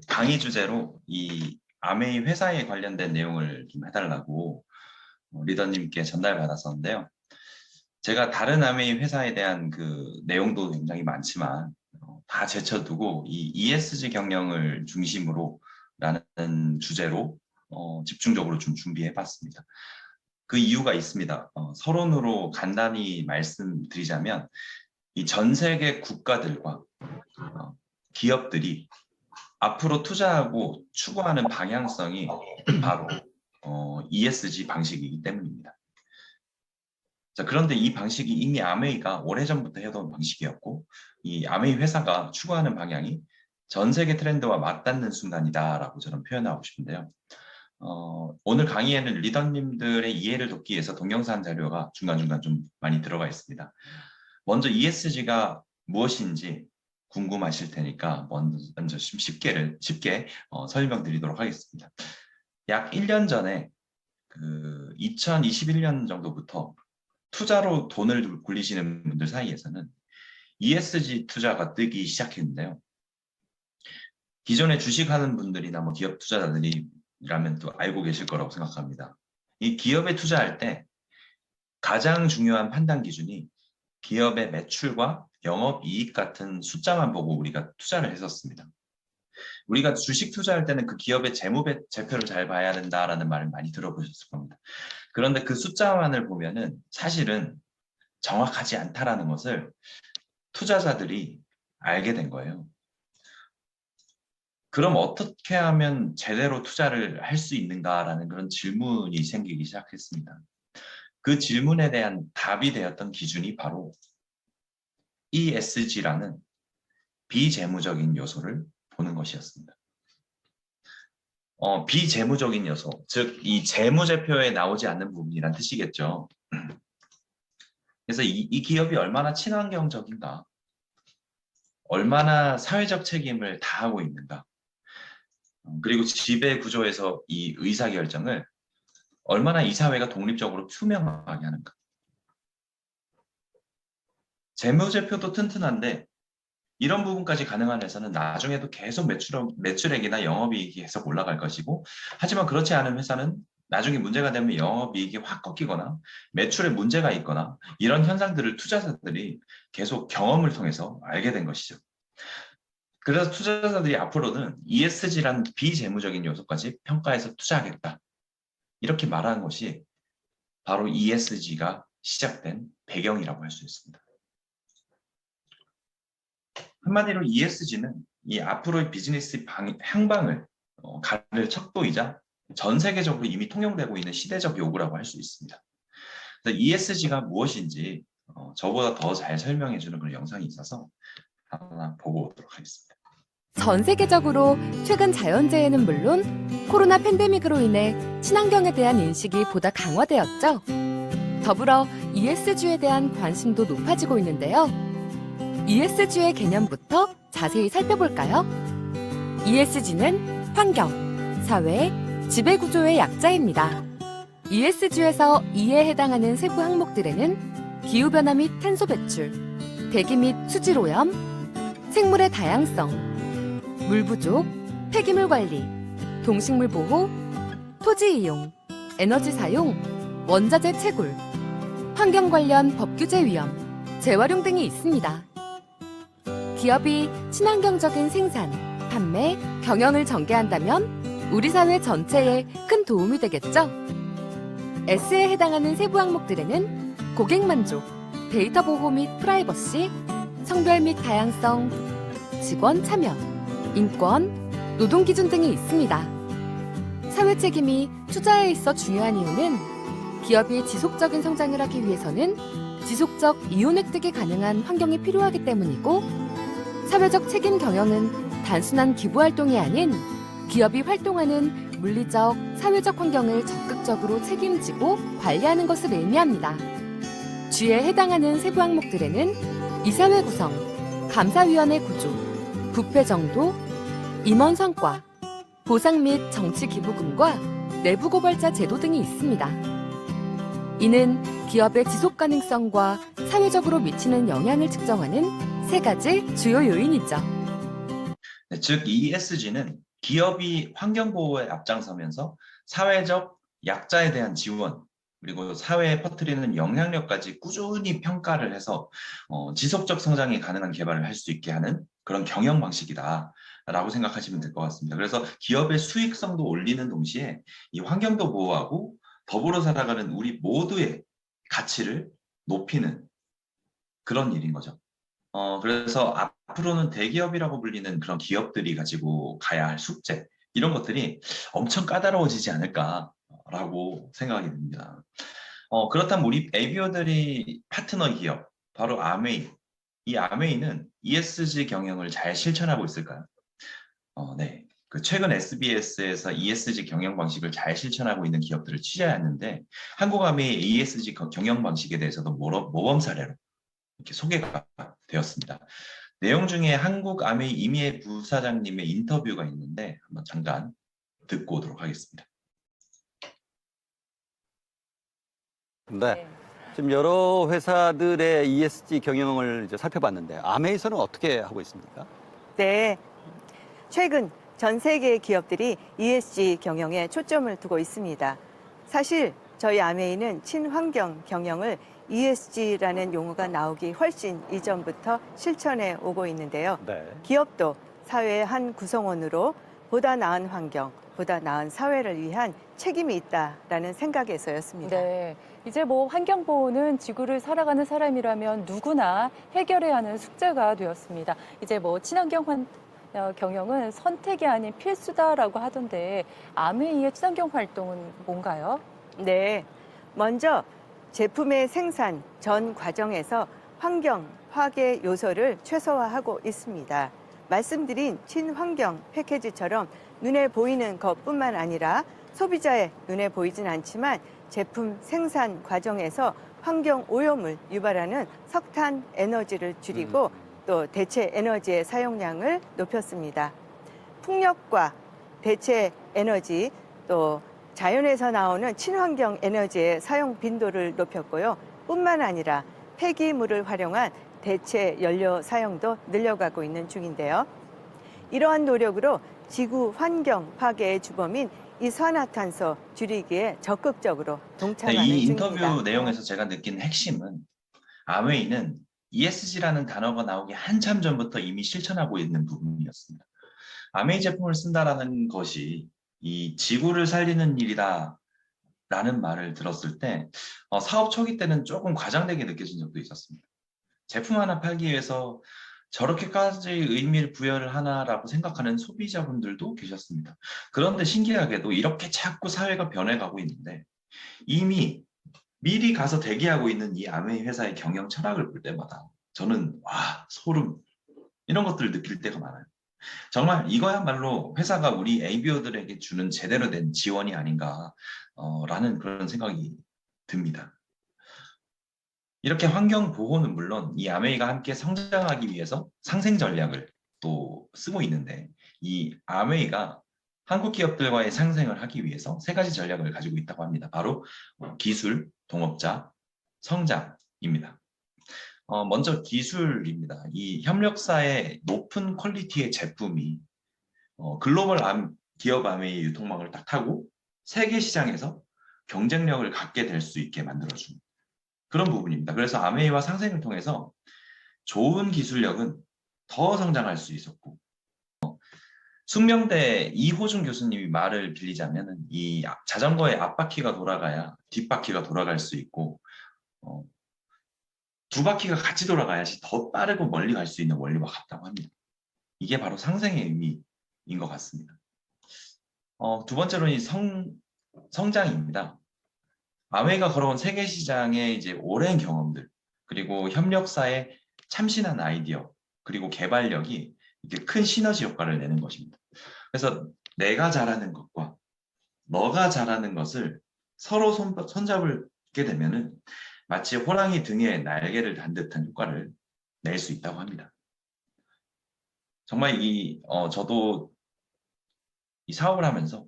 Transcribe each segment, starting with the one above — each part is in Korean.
강의 주제로 이 아메이 회사에 관련된 내용을 좀 해달라고 리더님께 전달받았었는데요. 제가 다른 아메이 회사에 대한 그 내용도 굉장히 많지만 다 제쳐두고 이 ESG 경영을 중심으로 라는 주제로 집중적으로 좀 준비해봤습니다. 그 이유가 있습니다. 서론으로 간단히 말씀드리자면 이 전 세계 국가들과 기업들이 앞으로 투자하고 추구하는 방향성이 바로 ESG 방식이기 때문입니다. 자, 그런데 이 방식이 이미 아메이가 오래전부터 해온 방식이었고 이 아메이 회사가 추구하는 방향이 전 세계 트렌드와 맞닿는 순간이다라고 저는 표현하고 싶은데요. 오늘 강의에는 리더님들의 이해를 돕기 위해서 동영상 자료가 중간중간 좀 많이 들어가 있습니다. 먼저 ESG가 무엇인지 궁금하실 테니까 먼저 쉽게 설명드리도록 하겠습니다. 약 1년 전에 2021년 정도부터 투자로 돈을 굴리시는 분들 사이에서는 ESG 투자가 뜨기 시작했는데요. 기존에 주식하는 분들이나 뭐 기업 투자자들이라면 또 알고 계실 거라고 생각합니다. 이 기업에 투자할 때 가장 중요한 판단 기준이 기업의 매출과 영업이익 같은 숫자만 보고 우리가 투자를 했었습니다. 우리가 주식 투자할 때는 그 기업의 재무제표를 잘 봐야 된다라는 말을 많이 들어보셨을 겁니다. 그런데 그 숫자만을 보면은 사실은 정확하지 않다라는 것을 투자자들이 알게 된 거예요. 그럼 어떻게 하면 제대로 투자를 할 수 있는가라는 그런 질문이 생기기 시작했습니다. 그 질문에 대한 답이 되었던 기준이 바로 ESG라는 비재무적인 요소를 보는 것이었습니다. 비재무적인 요소, 즉 이 재무제표에 나오지 않는 부분이란 뜻이겠죠. 그래서 이 기업이 얼마나 친환경적인가, 얼마나 사회적 책임을 다하고 있는가, 그리고 지배 구조에서 이 의사결정을 얼마나 이 사회가 독립적으로 투명하게 하는가. 재무제표도 튼튼한데 이런 부분까지 가능한 회사는 나중에도 계속 매출액이나 영업이익이 계속 올라갈 것이고, 하지만 그렇지 않은 회사는 나중에 문제가 되면 영업이익이 확 꺾이거나 매출에 문제가 있거나 이런 현상들을 투자자들이 계속 경험을 통해서 알게 된 것이죠. 그래서 투자자들이 앞으로는 ESG라는 비재무적인 요소까지 평가해서 투자하겠다, 이렇게 말하는 것이 바로 ESG가 시작된 배경이라고 할 수 있습니다. 한마디로 ESG는 이 앞으로의 비즈니스 향방을 가를 척도이자 전 세계적으로 이미 통용되고 있는 시대적 요구라고 할 수 있습니다. ESG가 무엇인지 저보다 더 잘 설명해주는 그런 영상이 있어서 하나 보고 오도록 하겠습니다. 전 세계적으로 최근 자연재해는 물론 코로나 팬데믹으로 인해 친환경에 대한 인식이 보다 강화되었죠. 더불어 ESG에 대한 관심도 높아지고 있는데요. ESG의 개념부터 자세히 살펴볼까요? ESG는 환경, 사회, 지배구조의 약자입니다. ESG에서 E에 해당하는 세부 항목들에는 기후변화 및 탄소 배출, 대기 및 수질오염, 생물의 다양성, 물 부족, 폐기물 관리, 동식물 보호, 토지 이용, 에너지 사용, 원자재 채굴, 환경 관련 법 규제 위험, 재활용 등이 있습니다. 기업이 친환경적인 생산, 판매, 경영을 전개한다면 우리 사회 전체에 큰 도움이 되겠죠? S에 해당하는 세부 항목들에는 고객 만족, 데이터 보호 및 프라이버시, 성별 및 다양성, 직원 참여, 인권, 노동 기준 등이 있습니다. 사회 책임이 투자에 있어 중요한 이유는 기업이 지속적인 성장을 하기 위해서는 지속적 이윤 획득이 가능한 환경이 필요하기 때문이고, 사회적 책임 경영은 단순한 기부 활동이 아닌 기업이 활동하는 물리적, 사회적 환경을 적극적으로 책임지고 관리하는 것을 의미합니다. G에 해당하는 세부 항목들에는 이사회 구성, 감사위원회 구조, 부패 정도, 임원 성과, 보상 및 정치 기부금과 내부 고발자 제도 등이 있습니다. 이는 기업의 지속 가능성과 사회적으로 미치는 영향을 측정하는 세 가지 주요 요인이죠. 네, 즉 ESG는 기업이 환경 보호에 앞장서면서 사회적 약자에 대한 지원 그리고 사회에 퍼뜨리는 영향력까지 꾸준히 평가를 해서 지속적 성장이 가능한 개발을 할 수 있게 하는 그런 경영 방식이다라고 생각하시면 될 것 같습니다. 그래서 기업의 수익성도 올리는 동시에 이 환경도 보호하고 더불어 살아가는 우리 모두의 가치를 높이는 그런 일인 거죠. 그래서 앞으로는 대기업이라고 불리는 그런 기업들이 가지고 가야 할 숙제, 이런 것들이 엄청 까다로워지지 않을까라고 생각이 듭니다. 그렇다면 우리 에비오들이 파트너 기업, 바로 아메이. 이 아메이는 ESG 경영을 잘 실천하고 있을까요? 네. 그 최근 SBS에서 ESG 경영 방식을 잘 실천하고 있는 기업들을 취재했는데 한국 아메이 ESG 경영 방식에 대해서도 모범 사례로 이렇게 소개가 되었습니다. 내용 중에 한국 아메이 이미애 부사장님의 인터뷰가 있는데 한번 잠깐 듣고 오도록 하겠습니다. 네. 지금 여러 회사들의 ESG 경영을 이제 살펴봤는데 아메이에서는 어떻게 하고 있습니까? 네. 최근 전 세계의 기업들이 ESG 경영에 초점을 두고 있습니다. 사실 저희 아메이는 친환경 경영을 ESG라는 용어가 나오기 훨씬 이전부터 실천해 오고 있는데요. 네. 기업도 사회의 한 구성원으로 보다 나은 환경, 보다 나은 사회를 위한 책임이 있다라는 생각에서였습니다. 네. 이제 뭐 환경 보호는 지구를 살아가는 사람이라면 누구나 해결해야 하는 숙제가 되었습니다. 이제 뭐 친환경 경영은 선택이 아닌 필수다라고 하던데 아메이의 친환경 활동은 뭔가요? 네. 먼저 제품의 생산 전 과정에서 환경 파괴 요소를 최소화하고 있습니다. 말씀드린 친환경 패키지처럼 눈에 보이는 것뿐만 아니라 소비자의 눈에 보이진 않지만 제품 생산 과정에서 환경 오염을 유발하는 석탄 에너지를 줄이고 또 대체 에너지의 사용량을 높였습니다. 풍력과 대체 에너지 또 자연에서 나오는 친환경 에너지의 사용 빈도를 높였고요. 뿐만 아니라 폐기물을 활용한 대체 연료 사용도 늘려가고 있는 중인데요. 이러한 노력으로 지구 환경 파괴의 주범인 이산화탄소 줄이기에 적극적으로 동참하는 이 중입니다. 인터뷰 내용에서 제가 느낀 핵심은 아메이는 ESG라는 단어가 나오기 한참 전부터 이미 실천하고 있는 부분이었습니다. 아메이 제품을 쓴다라는 것이 이 지구를 살리는 일이다 라는 말을 들었을 때 사업 초기 때는 조금 과장되게 느껴진 적도 있었습니다. 제품 하나 팔기 위해서 저렇게까지 의미를 부여를 하나라고 생각하는 소비자분들도 계셨습니다. 그런데 신기하게도 이렇게 자꾸 사회가 변해가고 있는데 이미 미리 가서 대기하고 있는 이 아메이 회사의 경영 철학을 볼 때마다 저는 와, 소름, 이런 것들을 느낄 때가 많아요. 정말 이거야말로 회사가 우리 ABO들에게 주는 제대로 된 지원이 아닌가 라는 그런 생각이 듭니다. 이렇게 환경 보호는 물론 이 아메이가 함께 성장하기 위해서 상생 전략을 또 쓰고 있는데 이 아메이가 한국 기업들과의 상생을 하기 위해서 세 가지 전략을 가지고 있다고 합니다. 바로 기술, 동업자, 성장입니다. 먼저 기술입니다. 이 협력사의 높은 퀄리티의 제품이 글로벌 기업 아메이 유통망을 딱 타고 세계 시장에서 경쟁력을 갖게 될 수 있게 만들어줍니다. 그런 부분입니다. 그래서 아메이와 상생을 통해서 좋은 기술력은 더 성장할 수 있었고 숙명대 이호준 교수님이 말을 빌리자면 이 자전거의 앞바퀴가 돌아가야 뒷바퀴가 돌아갈 수 있고 두 바퀴가 같이 돌아가야지 더 빠르고 멀리 갈 수 있는 원리와 같다고 합니다. 이게 바로 상생의 의미인 것 같습니다. 두 번째로는 성장입니다. 아메이가 걸어온 세계 시장의 이제 오랜 경험들, 그리고 협력사의 참신한 아이디어, 그리고 개발력이 이렇게 큰 시너지 효과를 내는 것입니다. 그래서 내가 잘하는 것과 너가 잘하는 것을 서로 손잡게 되면은 마치 호랑이 등에 날개를 단 듯한 효과를 낼 수 있다고 합니다. 정말 저도 이 사업을 하면서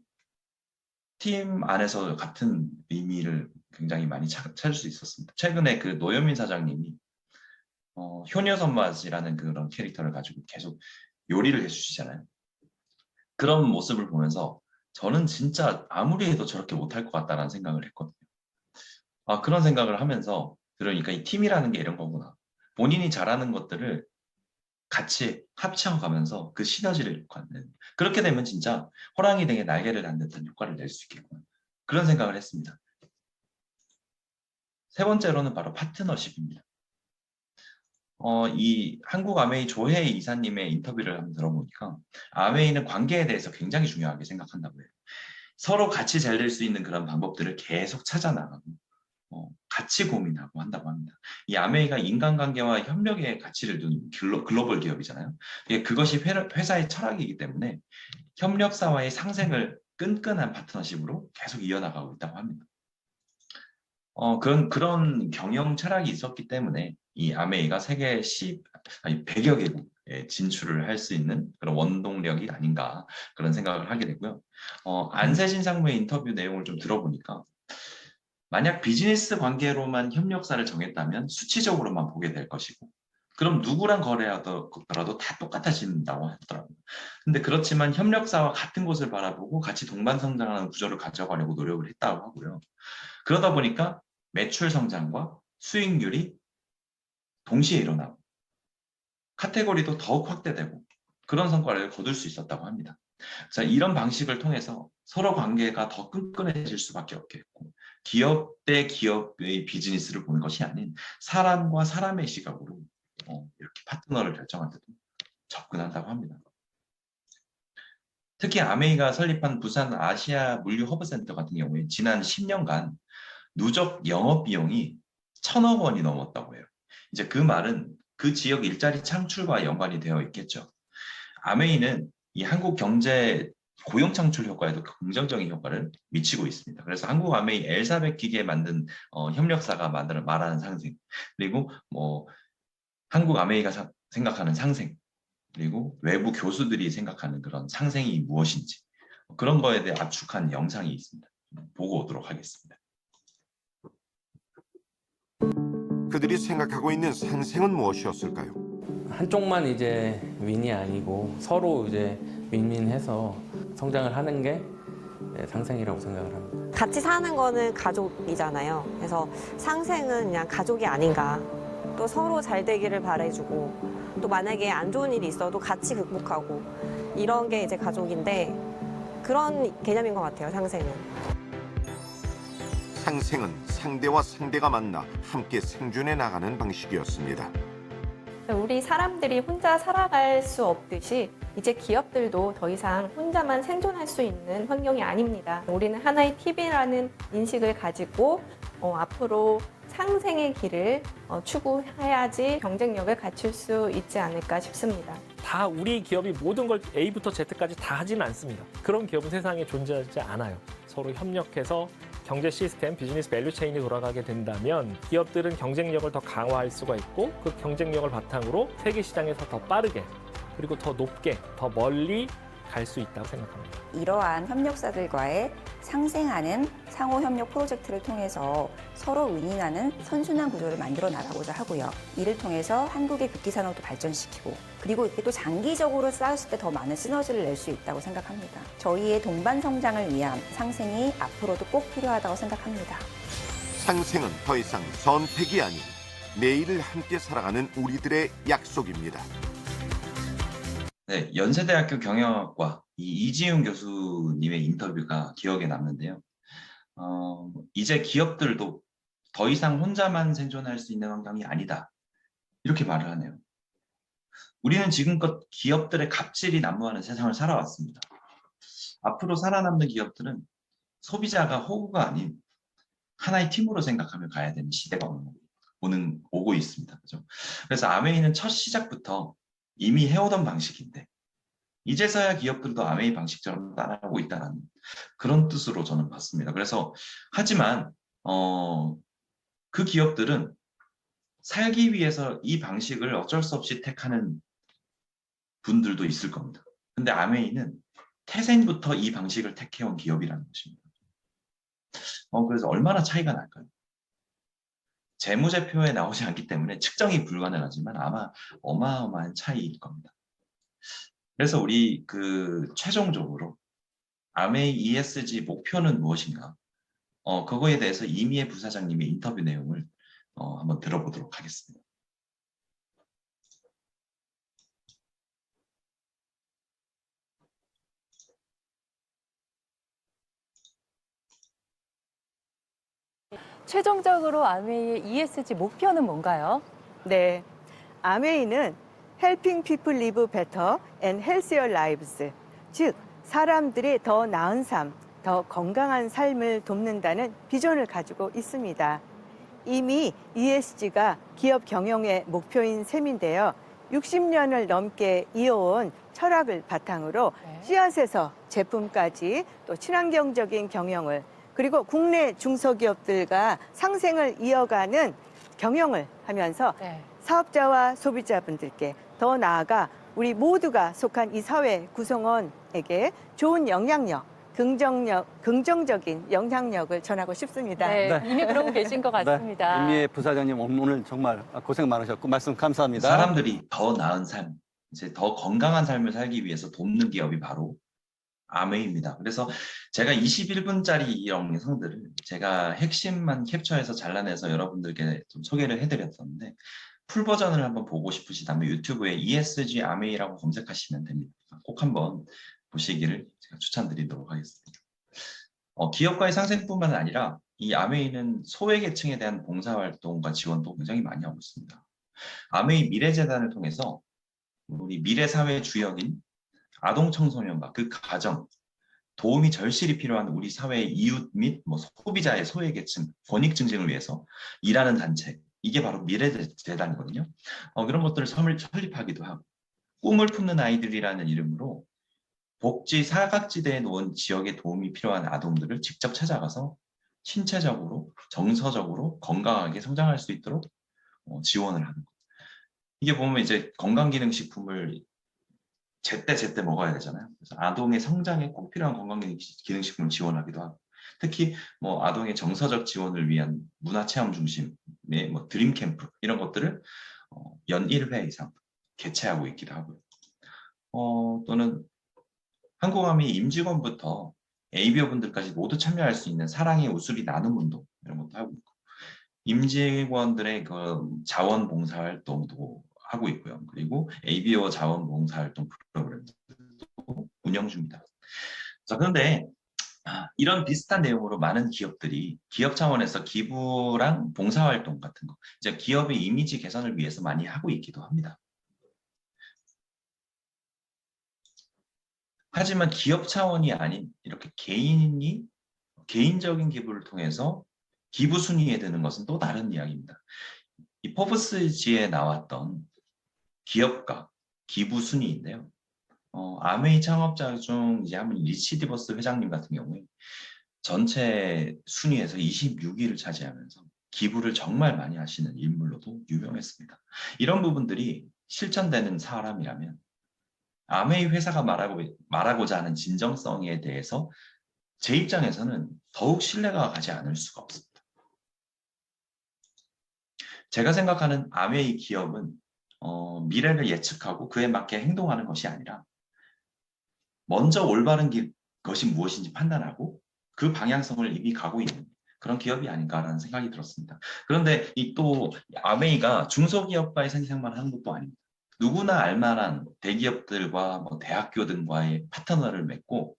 팀 안에서 같은 의미를 굉장히 많이 찾을 수 있었습니다. 최근에 그 노현민 사장님이 효녀 선맛이라는 그런 캐릭터를 가지고 계속 요리를 해주시잖아요. 그런 모습을 보면서 저는 진짜 아무리 해도 저렇게 못할 것 같다라는 생각을 했거든요. 그런 생각을 하면서 그러니까 이 팀이라는 게 이런 거구나. 본인이 잘하는 것들을 같이 합쳐가면서 그 시너지를 갖는 그렇게 되면 진짜 호랑이 등에 날개를 단 듯한 효과를 낼 수 있겠구나. 그런 생각을 했습니다. 세 번째로는 바로 파트너십입니다. 이 한국 아메이 조혜 이사님의 인터뷰를 한번 들어보니까 아메이는 관계에 대해서 굉장히 중요하게 생각한다고 해요. 서로 같이 잘 될 수 있는 그런 방법들을 계속 찾아 나가고 같이 고민하고 한다고 합니다. 이 아메이가 인간관계와 협력의 가치를 둔 글로벌 기업이잖아요. 그것이 회사의 철학이기 때문에 협력사와의 상생을 끈끈한 파트너십으로 계속 이어나가고 있다고 합니다. 그런 경영 철학이 있었기 때문에 이 아메이가 세계 100여 개국에 진출을 할 수 있는 그런 원동력이 아닌가 그런 생각을 하게 되고요. 안세진 상무의 인터뷰 내용을 좀 들어보니까 만약 비즈니스 관계로만 협력사를 정했다면 수치적으로만 보게 될 것이고 그럼 누구랑 거래하더라도 다 똑같아진다고 하더라고요. 근데 그렇지만 협력사와 같은 곳을 바라보고 같이 동반성장하는 구조를 가져가려고 노력을 했다고 하고요. 그러다 보니까 매출 성장과 수익률이 동시에 일어나고 카테고리도 더욱 확대되고 그런 성과를 거둘 수 있었다고 합니다. 자, 이런 방식을 통해서 서로 관계가 더 끈끈해질 수밖에 없겠고 기업 대 기업의 비즈니스를 보는 것이 아닌 사람과 사람의 시각으로 이렇게 파트너를 결정할 때도 접근한다고 합니다. 특히 아메이가 설립한 부산 아시아 물류 허브센터 같은 경우에 지난 10년간 누적 영업 비용이 1,000억 원이 넘었다고 해요. 이제 그 말은 그 지역 일자리 창출과 연관이 되어 있겠죠. 아메이는 이 한국 경제 고용 창출 효과에도 긍정적인 효과를 미치고 있습니다. 그래서 한국 아메이 엘사벳 기계 만든 협력사가 말하는 상생, 그리고 한국 아메이가 생각하는 상생, 그리고 외부 교수들이 생각하는 그런 상생이 무엇인지 그런 거에 대해 압축한 영상이 있습니다. 보고 오도록 하겠습니다. 그들이 생각하고 있는 상생은 무엇이었을까요? 한쪽만 이제 윈이 아니고 서로 이제 윈윈해서 성장을 하는 게 상생이라고 생각을 합니다. 같이 사는 거는 가족이잖아요. 그래서 상생은 그냥 가족이 아닌가. 또 서로 잘 되기를 바라주고 또 만약에 안 좋은 일이 있어도 같이 극복하고 이런 게 이제 가족인데 그런 개념인 것 같아요, 상생은. 상생은 상대와 상대가 만나 함께 생존해 나가는 방식이었습니다. 우리 사람들이 혼자 살아갈 수 없듯이 이제 기업들도 더 이상 혼자만 생존할 수 있는 환경이 아닙니다. 우리는 하나의 팀이라는 인식을 가지고 앞으로 상생의 길을 추구해야지 경쟁력을 갖출 수 있지 않을까 싶습니다. 다 우리 기업이 모든 걸 A부터 Z까지 다 하지는 않습니다. 그런 기업은 세상에 존재하지 않아요. 서로 협력해서 경제 시스템, 비즈니스 밸류 체인이 돌아가게 된다면 기업들은 경쟁력을 더 강화할 수가 있고 그 경쟁력을 바탕으로 세계 시장에서 더 빠르게 그리고 더 높게, 더 멀리 갈 수 있다고 생각합니다. 이러한 협력사들과의 상생하는 상호협력 프로젝트를 통해서 서로 윈윈하는 선순환 구조를 만들어 나가고자 하고요. 이를 통해서 한국의 극기산업도 발전시키고 그리고 이게 또 장기적으로 쌓았을 때 더 많은 시너지를 낼 수 있다고 생각합니다. 저희의 동반 성장을 위한 상생이 앞으로도 꼭 필요하다고 생각합니다. 상생은 더 이상 선택이 아닌 내일을 함께 살아가는 우리들의 약속입니다. 네, 연세대학교 경영학과 이지훈 교수님의 인터뷰가 기억에 남는데요. 이제 기업들도 더 이상 혼자만 생존할 수 있는 환경이 아니다. 이렇게 말을 하네요. 우리는 지금껏 기업들의 갑질이 난무하는 세상을 살아왔습니다. 앞으로 살아남는 기업들은 소비자가 호구가 아닌 하나의 팀으로 생각하며 가야 되는 시대가 오고 있습니다. 그죠? 그래서 아메이는 첫 시작부터 이미 해오던 방식인데 이제서야 기업들도 아메이 방식처럼 따라하고 있다는 그런 뜻으로 저는 봤습니다. 그래서 하지만 그 기업들은 살기 위해서 이 방식을 어쩔 수 없이 택하는 분들도 있을 겁니다. 근데 아메이는 태생부터 이 방식을 택해온 기업이라는 것입니다. 그래서 얼마나 차이가 날까요? 재무제표에 나오지 않기 때문에 측정이 불가능하지만 아마 어마어마한 차이일 겁니다. 그래서 우리 최종적으로 아메이 ESG 목표는 무엇인가? 그거에 대해서 이미애 부사장님의 인터뷰 내용을 한번 들어보도록 하겠습니다. 최종적으로 아메이의 ESG 목표는 뭔가요? 네, 아메이는 Helping People Live Better and Healthier Lives, 즉 사람들이 더 나은 삶, 더 건강한 삶을 돕는다는 비전을 가지고 있습니다. 이미 ESG가 기업 경영의 목표인 셈인데요. 60년을 넘게 이어온 철학을 바탕으로 씨앗에서 제품까지 또 친환경적인 경영을 그리고 국내 중소기업들과 상생을 이어가는 경영을 하면서 사업자와 소비자분들께 더 나아가 우리 모두가 속한 이 사회 구성원에게 좋은 영향력, 긍정적인 영향력을 전하고 싶습니다. 네, 이미 그러고 계신 것 같습니다. 네, 이미애 부사장님 오늘 정말 고생 많으셨고 말씀 감사합니다. 사람들이 더 나은 삶, 이제 더 건강한 삶을 살기 위해서 돕는 기업이 바로 아메이입니다. 그래서 제가 21분짜리 영상들을 제가 핵심만 캡처해서 잘라내서 여러분들께 좀 소개를 해드렸었는데 풀 버전을 한번 보고 싶으시다면 유튜브에 ESG 아메이라고 검색하시면 됩니다. 꼭 한번 보시기를 제가 추천드리도록 하겠습니다. 기업가의 상생뿐만 아니라 이 아메이는 소외계층에 대한 봉사활동과 지원도 굉장히 많이 하고 있습니다. 아메이 미래재단을 통해서 우리 미래사회 주역인 아동 청소년과 그 가정, 도움이 절실히 필요한 우리 사회의 이웃 및 소비자의 소외계층, 권익 증진을 위해서 일하는 단체, 이게 바로 미래재단이거든요. 그런 것들을 설립하기도 하고 꿈을 품는 아이들이라는 이름으로 복지 사각지대에 놓은 지역에 도움이 필요한 아동들을 직접 찾아가서 신체적으로, 정서적으로 건강하게 성장할 수 있도록 지원을 하는 것. 이게 보면 이제 건강기능식품을 제때 먹어야 되잖아요. 그래서 아동의 성장에 꼭 필요한 건강기능식품을 지원하기도 하고, 특히 아동의 정서적 지원을 위한 문화체험 중심의 드림캠프 이런 것들을 연 1회 이상 개최하고 있기도 하고요. 또는 한국아메이 임직원부터 ABO분들까지 모두 참여할 수 있는 사랑의 웃소리 나눔 운동 이런 것도 하고 있고, 임직원들의 자원봉사활동도 하고 있고요. 그리고 ABO 자원봉사활동 프로그램도 운영 중입니다. 자, 그런데 이런 비슷한 내용으로 많은 기업들이 기업 차원에서 기부랑 봉사활동 같은 거, 이제 기업의 이미지 개선을 위해서 많이 하고 있기도 합니다. 하지만 기업 차원이 아닌 이렇게 개인적인 기부를 통해서 기부 순위에 드는 것은 또 다른 이야기입니다. 이 포브스지에 나왔던 기업가 기부 순위인데요. 아메이 창업자 중 이제 한번 리치 디버스 회장님 같은 경우에 전체 순위에서 26위를 차지하면서 기부를 정말 많이 하시는 인물로도 유명했습니다. 이런 부분들이 실천되는 사람이라면 아메이 회사가 말하고자 하는 진정성에 대해서 제 입장에서는 더욱 신뢰가 가지 않을 수가 없습니다. 제가 생각하는 아메이 기업은 미래를 예측하고 그에 맞게 행동하는 것이 아니라 먼저 올바른 것이 무엇인지 판단하고 그 방향성을 이미 가고 있는 그런 기업이 아닌가라는 생각이 들었습니다. 그런데 또 아메이가 중소기업과의 생생만 하는 것도 아닙니다. 누구나 알만한 대기업들과 대학교 등과의 파트너를 맺고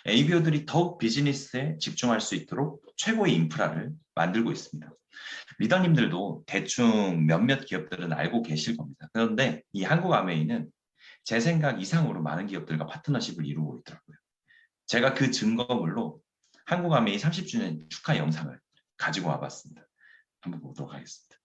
ABO들이 더욱 비즈니스에 집중할 수 있도록 최고의 인프라를 만들고 있습니다. 리더님들도 대충 몇몇 기업들은 알고 계실 겁니다. 그런데 이 한국 아메이는 제 생각 이상으로 많은 기업들과 파트너십을 이루고 있더라고요. 제가 그 증거물로 한국 아메이 30주년 축하 영상을 가지고 와봤습니다. 한번 보도록 하겠습니다.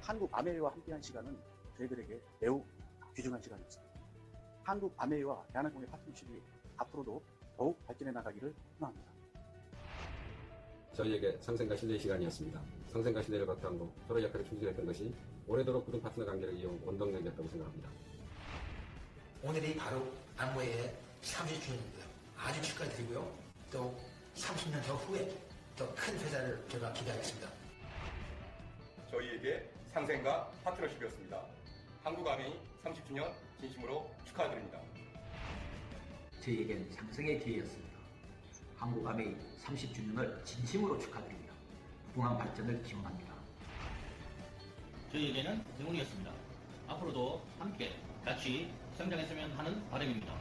한국 아메이와 함께한 시간은 저희들에게 매우 귀중한 시간이었습니다. 한국 아메이와 대한항공의 파트너십이 앞으로도 더욱 발전해 나가기를 희망합니다. 저희에게 상생과 신뢰의 시간이었습니다. 상생과 신뢰를 바탕으로 서로 역할을 충실했던 것이 오래도록 굳은 파트너 관계를 이어온 원동력이었다고 생각합니다. 오늘이 바로 암웨이의 30주년입니다. 아주 축하드리고요. 또 30년 더 후에 더 큰 회사를 제가 기대하겠습니다. 저희에게 상생과 파트너십이었습니다. 한국아메이 30주년 진심으로 축하드립니다. 저희에겐 상생의 기회였습니다. 한국아메이 30주년을 진심으로 축하드립니다. 무궁한 발전을 기원합니다. 저희에게는 행운이었습니다. 앞으로도 함께 같이 성장했으면 하는 바람입니다.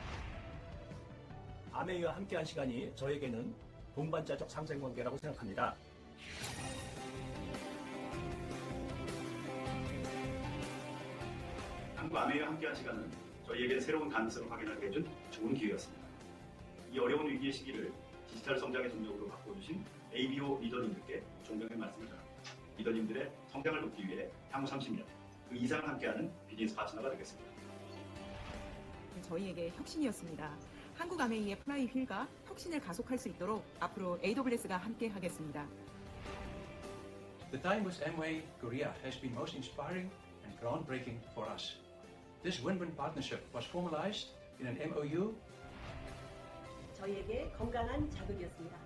아메이와 함께한 시간이 저에게는 동반자적 상생관계라고 생각합니다. 한국 아메이와 함께한 시간은 저희에게 새로운 가능성을 확인하게 해준 좋은 기회였습니다. 이 어려운 위기의 시기를 디지털 성장의 동력으로 바꿔주신 ABO 리더님들께 존경의 말씀을 전합니다. 리더님들의 성장을 돕기 위해 향후 30년 그 이상을 함께하는 비즈니스 파트너가 되겠습니다. 저희에게 혁신이었습니다. 한국 아메이의 플라이 휠과 혁신을 가속할 수 있도록 앞으로 AWS가 함께 하겠습니다. The time with Amway Korea has been most inspiring and groundbreaking for us. This win-win partnership was formalized in an MOU. 저희에게 건강한 자극이었습니다.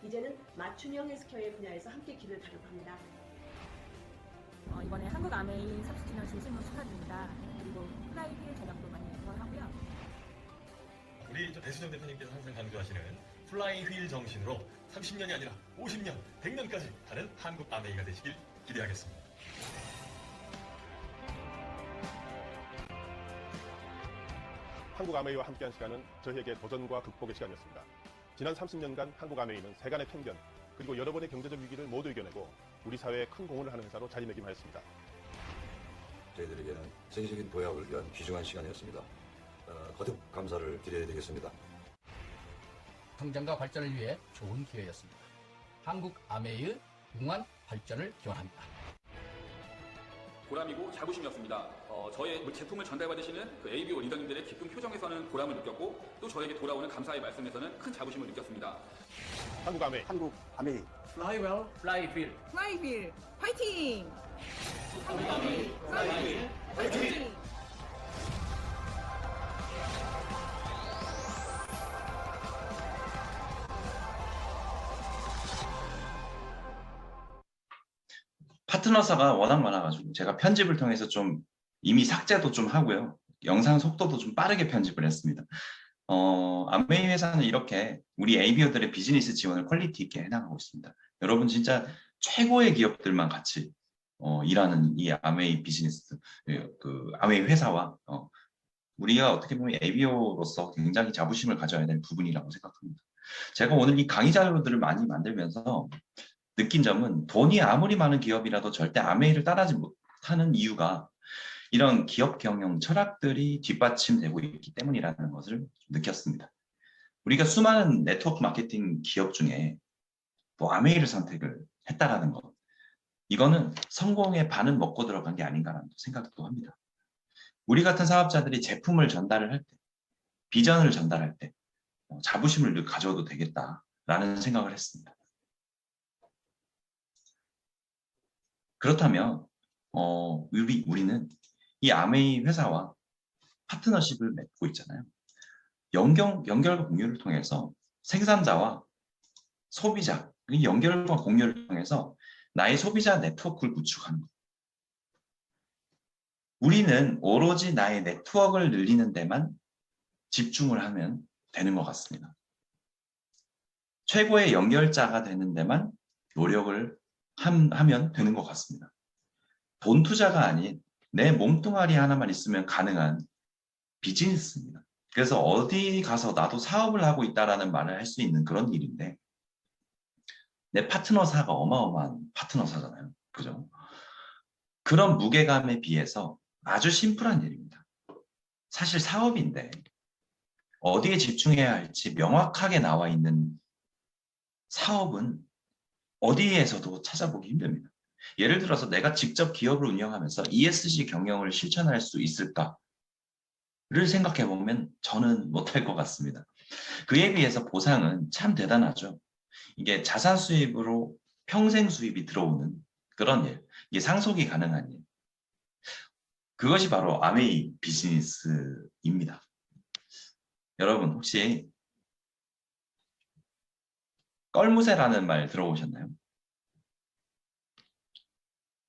이제는 맞춤형 헬스케어의 분야에서 함께 길을 가려고 합니다. 이번에 한국 아메이 30주년 진심으로 축하드립니다. 그리고 플라이 휠 전략도 많이 응원하고요. 우리 배수정 대표님께서 항상 강조하시는 플라이 휠 정신으로 30년이 아니라 50년, 100년까지 가는 한국 아메이가 되시길 기대하겠습니다. 한국 아메이와 함께한 시간은 저희에게 도전과 극복의 시간이었습니다. 지난 30년간 한국 아메이는 세간의 편견 그리고 여러 번의 경제적 위기를 모두 이겨내고 우리 사회에 큰 공헌을 하는 회사로 자리매김하였습니다. 저희들에게는 세계적인 도약을 위한 귀중한 시간이었습니다. 거듭 감사를 드려야 되겠습니다. 성장과 발전을 위해 좋은 기회였습니다. 한국 아메이의 무궁한 발전을 기원합니다. 보람이고 자부심이었습니다. 저의 제품을 전달받으시는 그 ABO 리더님들의 기쁜 표정에서는 보람을 느꼈고 또 저에게 돌아오는 감사의 말씀에서는 큰 자부심을 느꼈습니다. 한국 아메이. Fly well, fly wheel. 플라이 휠 화이팅! 한국 아메이 플라이 휠 화이팅! 파트너사가 워낙 많아가지고 제가 편집을 통해서 좀 이미 삭제도 좀 하고요. 영상 속도도 좀 빠르게 편집을 했습니다. 아메이 회사는 이렇게 우리 ABO들의 비즈니스 지원을 퀄리티 있게 해나가고 있습니다. 여러분 진짜 최고의 기업들만 같이 일하는 이 아메이 비즈니스, 그 아메이 회사와 우리가 어떻게 보면 ABO로서 굉장히 자부심을 가져야 될 부분이라고 생각합니다. 제가 오늘 이 강의 자료들을 많이 만들면서 느낀 점은 돈이 아무리 많은 기업이라도 절대 아메이를 따라하지 못하는 이유가 이런 기업 경영 철학들이 뒷받침되고 있기 때문이라는 것을 느꼈습니다. 우리가 수많은 네트워크 마케팅 기업 중에 또 아메이를 선택을 했다라는 것, 이거는 성공의 반은 먹고 들어간 게 아닌가라는 생각도 합니다. 우리 같은 사업자들이 제품을 전달을 할 때, 비전을 전달할 때 자부심을 가져도 되겠다라는 생각을 했습니다. 그렇다면 우리는 이 아메이 회사와 파트너십을 맺고 있잖아요. 연결과 공유를 통해서 생산자와 소비자, 연결과 공유를 통해서 나의 소비자 네트워크를 구축하는 것. 우리는 오로지 나의 네트워크를 늘리는 데만 집중을 하면 되는 것 같습니다. 최고의 연결자가 되는 데만 노력을 하면 되는 것 같습니다. 돈 투자가 아닌 내 몸뚱아리 하나만 있으면 가능한 비즈니스입니다. 그래서 어디 가서 나도 사업을 하고 있다라는 말을 할 수 있는 그런 일인데 내 파트너사가 어마어마한 파트너사잖아요. 그죠? 그런 무게감에 비해서 아주 심플한 일입니다. 사실 사업인데 어디에 집중해야 할지 명확하게 나와 있는 사업은 어디에서도 찾아보기 힘듭니다. 예를 들어서 내가 직접 기업을 운영하면서 ESG 경영을 실천할 수 있을까를 생각해 보면 저는 못할 것 같습니다. 그에 비해서 보상은 참 대단하죠. 이게 자산 수입으로 평생 수입이 들어오는 그런 일, 이게 상속이 가능한 일. 그것이 바로 아메이 비즈니스입니다. 여러분 혹시 껄무새라는 말 들어보셨나요?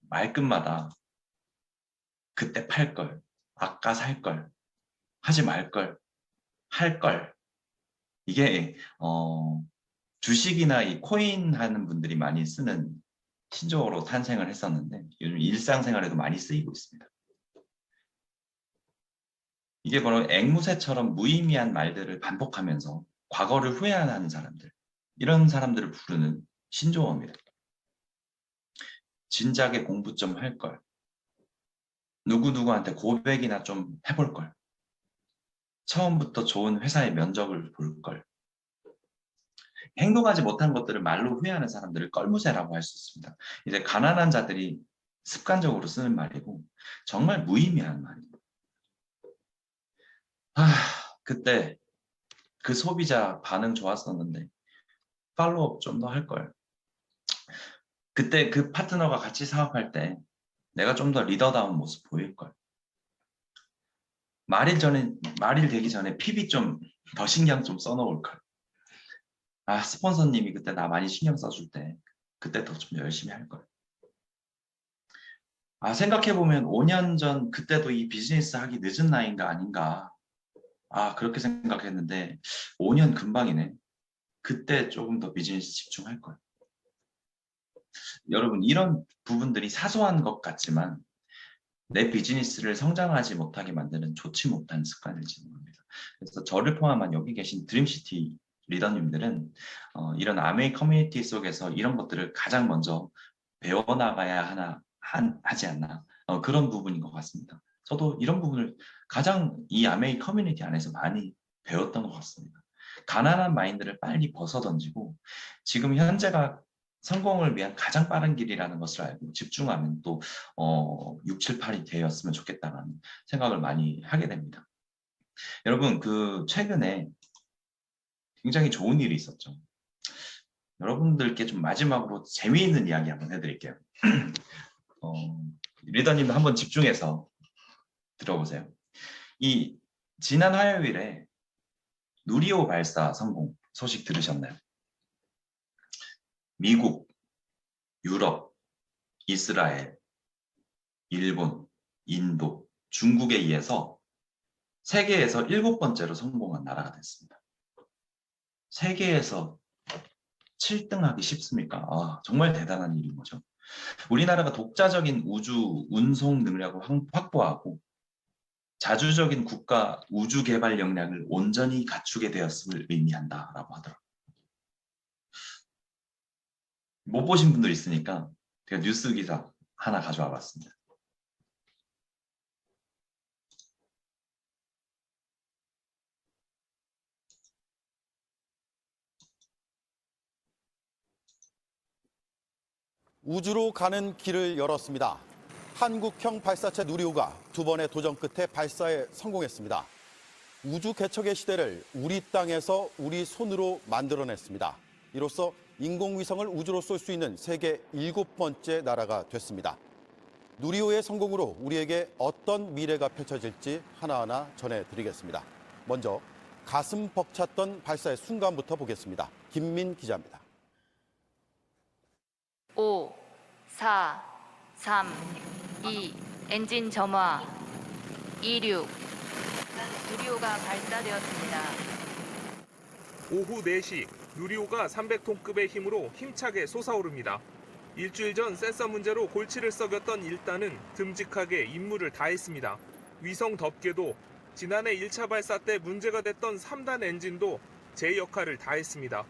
말끝마다 그때 팔 걸, 아까 살 걸, 하지 말 걸, 할 걸. 이게 주식이나 이 코인 하는 분들이 많이 쓰는 신조어로 탄생을 했었는데 요즘 일상생활에도 많이 쓰이고 있습니다. 이게 바로 앵무새처럼 무의미한 말들을 반복하면서 과거를 후회하는 사람들, 이런 사람들을 부르는 신조어입니다. 진작에 공부 좀 할 걸, 누구누구한테 고백이나 좀 해볼 걸, 처음부터 좋은 회사의 면접을 볼 걸. 행동하지 못한 것들을 말로 후회하는 사람들을 껄무새라고 할 수 있습니다. 이제 가난한 자들이 습관적으로 쓰는 말이고 정말 무의미한 말입니다. 그때 그 소비자 반응 좋았었는데 팔로우업 좀 더 할 걸. 그때 그 파트너가 같이 사업할 때 내가 좀 더 리더다운 모습 보일 걸. 말일 되기 전에 PB 좀 더 신경 좀 써놓을 걸. 스폰서님이 그때 나 많이 신경 써줄 때 그때 더 좀 열심히 할 걸. 생각해보면 5년 전 그때도 이 비즈니스 하기 늦은 나이인가 아닌가. 그렇게 생각했는데 5년 금방이네. 그때 조금 더 비즈니스 집중할 걸. 여러분 이런 부분들이 사소한 것 같지만 내 비즈니스를 성장하지 못하게 만드는 좋지 못한 습관일지도 모릅니다. 그래서 저를 포함한 여기 계신 드림시티 리더님들은 이런 아메이 커뮤니티 속에서 이런 것들을 가장 먼저 배워나가야 하지 않나, 그런 부분인 것 같습니다. 저도 이런 부분을 가장 이 아메이 커뮤니티 안에서 많이 배웠던 것 같습니다. 가난한 마인드를 빨리 벗어던지고 지금 현재가 성공을 위한 가장 빠른 길이라는 것을 알고 집중하면 또 6, 7, 8이 되었으면 좋겠다는 생각을 많이 하게 됩니다. 여러분 최근에 굉장히 좋은 일이 있었죠. 여러분들께 좀 마지막으로 재미있는 이야기 한번 해드릴게요. 리더님도 한번 집중해서 들어보세요. 이 지난 화요일에 누리호 발사 성공 소식 들으셨나요? 미국, 유럽, 이스라엘, 일본, 인도, 중국에 의해서 세계에서 7번째로 성공한 나라가 됐습니다. 세계에서 7등하기 쉽습니까? 정말 대단한 일인 거죠. 우리나라가 독자적인 우주 운송 능력을 확보하고 자주적인 국가 우주 개발 역량을 온전히 갖추게 되었음을 의미한다라고 하더라고요. 못 보신 분들 있으니까 제가 뉴스 기사 하나 가져와 봤습니다. 우주로 가는 길을 열었습니다. 한국형 발사체 누리호가 2번의 도전 끝에 발사에 성공했습니다. 우주 개척의 시대를 우리 땅에서 우리 손으로 만들어냈습니다. 이로써 인공위성을 우주로 쏠 수 있는 세계 7번째 나라가 됐습니다. 누리호의 성공으로 우리에게 어떤 미래가 펼쳐질지 하나하나 전해드리겠습니다. 먼저 가슴 벅찼던 발사의 순간부터 보겠습니다. 김민 기자입니다. 5, 4, 3, 2, 엔진 점화, 26. 누리호가 발사되었습니다. 오후 4시 누리호가 300톤급의 힘으로 힘차게 솟아오릅니다. 일주일 전 센서 문제로 골치를 썩였던 1단은 듬직하게 임무를 다했습니다. 위성답게도 지난해 1차 발사 때 문제가 됐던 3단 엔진도 제 역할을 다했습니다.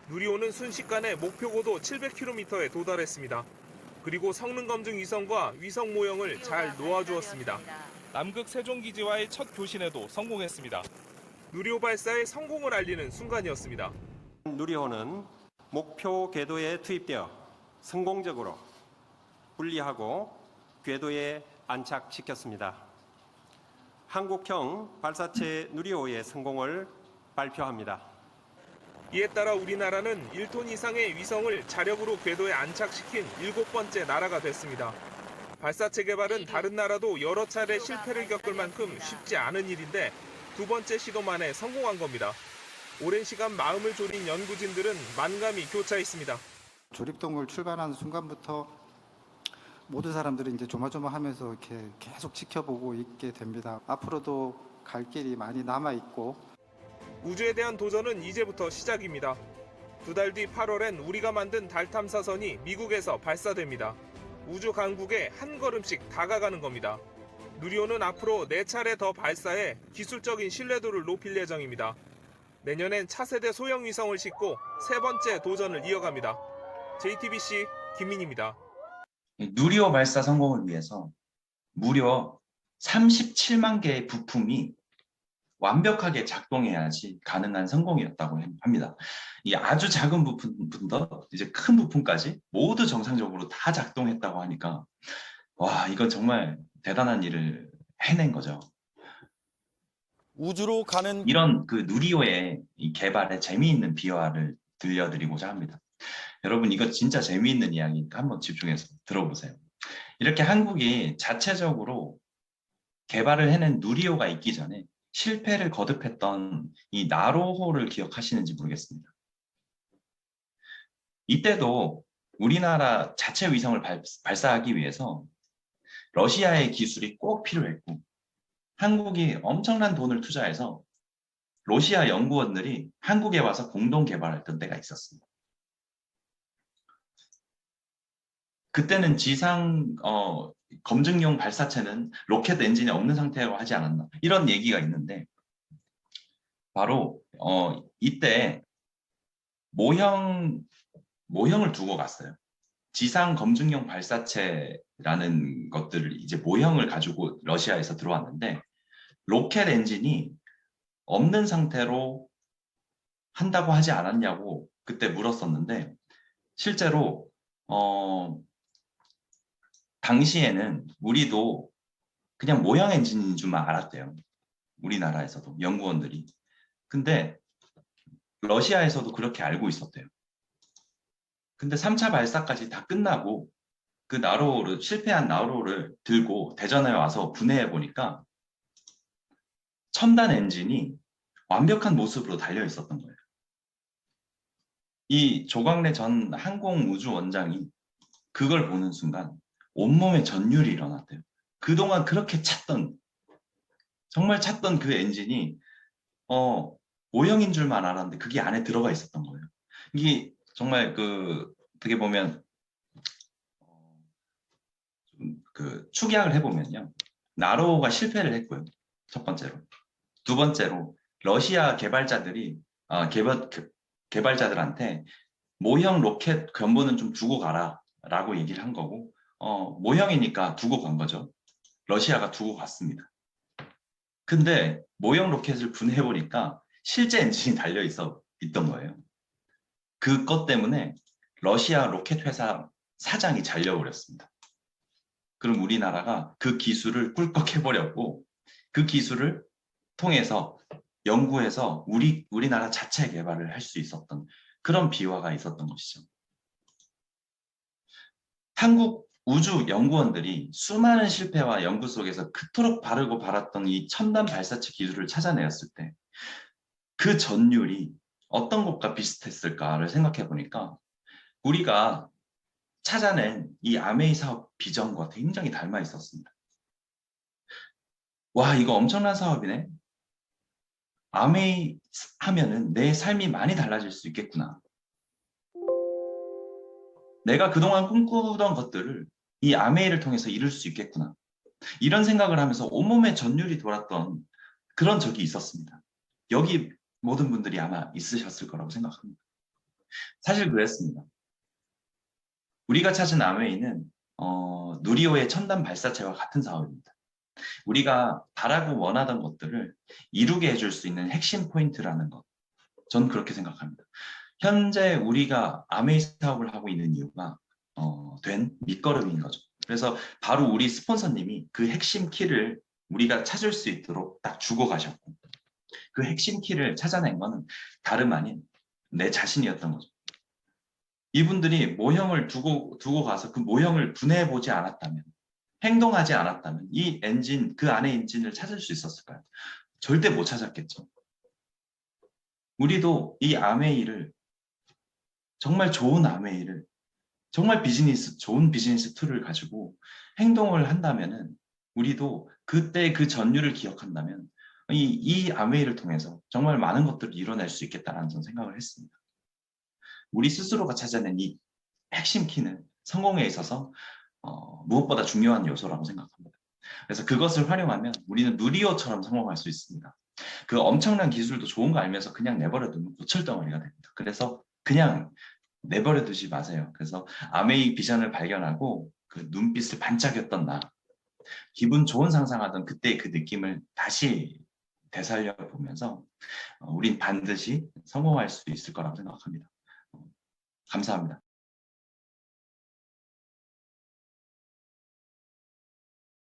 누리호는 순식간에 목표 고도 700km에 도달했습니다. 그리고 성능검증 위성과 위성 모형을 잘 놓아주었습니다. 남극 세종기지와의 첫 교신에도 성공했습니다. 누리호 발사의 성공을 알리는 순간이었습니다. 누리호는 목표 궤도에 투입되어 성공적으로 분리하고 궤도에 안착시켰습니다. 한국형 발사체 누리호의 성공을 발표합니다. 이에 따라 우리나라는 1톤 이상의 위성을 자력으로 궤도에 안착시킨 7번째 나라가 됐습니다. 발사체 개발은 다른 나라도 여러 차례 실패를 겪을 만큼 쉽지 않은 일인데 2번째 시도 만에 성공한 겁니다. 오랜 시간 마음을 졸인 연구진들은 만감이 교차 있습니다. 조립동을 출발하는 순간부터 모든 사람들이 이제 조마조마하면서 이렇게 계속 지켜보고 있게 됩니다. 앞으로도 갈 길이 많이 남아 있고 우주에 대한 도전은 이제부터 시작입니다. 2달 뒤 8월엔 우리가 만든 달 탐사선이 미국에서 발사됩니다. 우주 강국에 한 걸음씩 다가가는 겁니다. 누리호는 앞으로 4차례 더 발사해 기술적인 신뢰도를 높일 예정입니다. 내년엔 차세대 소형 위성을 싣고 3번째 도전을 이어갑니다. JTBC 김민희입니다. 누리호 발사 성공을 위해서 무려 37만 개의 부품이 완벽하게 작동해야지 가능한 성공이었다고 합니다. 이 아주 작은 부품부터 이제 큰 부품까지 모두 정상적으로 다 작동했다고 하니까 와, 이건 정말 대단한 일을 해낸 거죠. 우주로 가는 이런 그 누리호의 이 개발의 재미있는 비화를 들려드리고자 합니다. 여러분, 이거 진짜 재미있는 이야기니까 한번 집중해서 들어보세요. 이렇게 한국이 자체적으로 개발을 해낸 누리호가 있기 전에 실패를 거듭했던 이 나로호를 기억하시는지 모르겠습니다. 이때도 우리나라 자체 위성을 발사하기 위해서 러시아의 기술이 꼭 필요했고 한국이 엄청난 돈을 투자해서 러시아 연구원들이 한국에 와서 공동 개발했던 때가 있었습니다. 그때는 지상 검증용 발사체는 로켓 엔진이 없는 상태로 하지 않았나 이런 얘기가 있는데 바로 이때 모형을 두고 갔어요. 지상 검증용 발사체라는 것들을 이제 모형을 가지고 러시아에서 들어왔는데 로켓 엔진이 없는 상태로 한다고 하지 않았냐고 그때 물었었는데 실제로 당시에는 우리도 그냥 모형 엔진인 줄만 알았대요. 우리나라에서도 연구원들이. 근데 러시아에서도 그렇게 알고 있었대요. 근데 3차 발사까지 다 끝나고 그 나로호를 실패한 나로호를 들고 대전에 와서 분해해 보니까 첨단 엔진이 완벽한 모습으로 달려 있었던 거예요. 이 조광래 전 항공우주원장이 그걸 보는 순간 온몸에 전율이 일어났대요. 그동안 그렇게 정말 찾던 그 엔진이 모형인 줄만 알았는데 그게 안에 들어가 있었던 거예요. 이게 정말 어떻게 보면 축약을 해보면요. 나로호가 실패를 했고요. 첫 번째로. 두 번째로 러시아 개발자들이 개발자들한테 모형 로켓 견보는 좀 두고 가라 라고 얘기를 한 거고 모형이니까 두고 간 거죠. 러시아가 두고 갔습니다. 근데 모형 로켓을 분해해보니까 실제 엔진이 달려 있던 거예요. 그것 때문에 러시아 로켓 회사 사장이 잘려버렸습니다. 그럼 우리나라가 그 기술을 꿀꺽해버렸고 그 기술을 통해서 연구해서 우리나라 자체 개발을 할 수 있었던 그런 비화가 있었던 것이죠. 한국 우주 연구원들이 수많은 실패와 연구 속에서 그토록 바르고 바랐던 이 첨단 발사체 기술을 찾아내었을 때 그 전율이 어떤 것과 비슷했을까를 생각해 보니까 우리가 찾아낸 이 아메이 사업 비전과 굉장히 닮아 있었습니다. 와, 이거 엄청난 사업이네. 아메이 하면은 내 삶이 많이 달라질 수 있겠구나. 내가 그동안 꿈꾸던 것들을 이 아메이를 통해서 이룰 수 있겠구나. 이런 생각을 하면서 온몸에 전율이 돌았던 그런 적이 있었습니다. 여기 모든 분들이 아마 있으셨을 거라고 생각합니다. 사실 그랬습니다. 우리가 찾은 아메이는 누리호의 첨단 발사체와 같은 사업입니다. 우리가 바라고 원하던 것들을 이루게 해줄 수 있는 핵심 포인트라는 것. 전 그렇게 생각합니다. 현재 우리가 아메이 사업을 하고 있는 이유가 된 밑거름인 거죠. 그래서 바로 우리 스폰서님이 그 핵심 키를 우리가 찾을 수 있도록 딱 주고 가셨고 그 핵심 키를 찾아낸 거는 다름 아닌 내 자신이었던 거죠. 이분들이 모형을 두고 가서 그 모형을 분해해보지 않았다면, 행동하지 않았다면 이 엔진, 그 안에 엔진을 찾을 수 있었을까요? 절대 못 찾았겠죠. 우리도 이 아메이를, 정말 좋은 아메이를, 정말 좋은 비즈니스 툴을 가지고 행동을 한다면은, 우리도 그때 그 전율을 기억한다면 이 아메이를 통해서 정말 많은 것들을 이뤄낼 수 있겠다라는 저는 생각을 했습니다. 우리 스스로가 찾아낸 이 핵심 키는 성공에 있어서 무엇보다 중요한 요소라고 생각합니다. 그래서 그것을 활용하면 우리는 누리호처럼 성공할 수 있습니다. 그 엄청난 기술도 좋은 거 알면서 그냥 내버려 두면 고철덩어리가 됩니다. 그래서 그냥 내버려 두지 마세요. 그래서 아메이 비전을 발견하고 그 눈빛을 반짝였던 나, 기분 좋은 상상하던 그때 그 느낌을 다시 되살려 보면서 우린 반드시 성공할 수 있을 거라고 생각합니다. 감사합니다.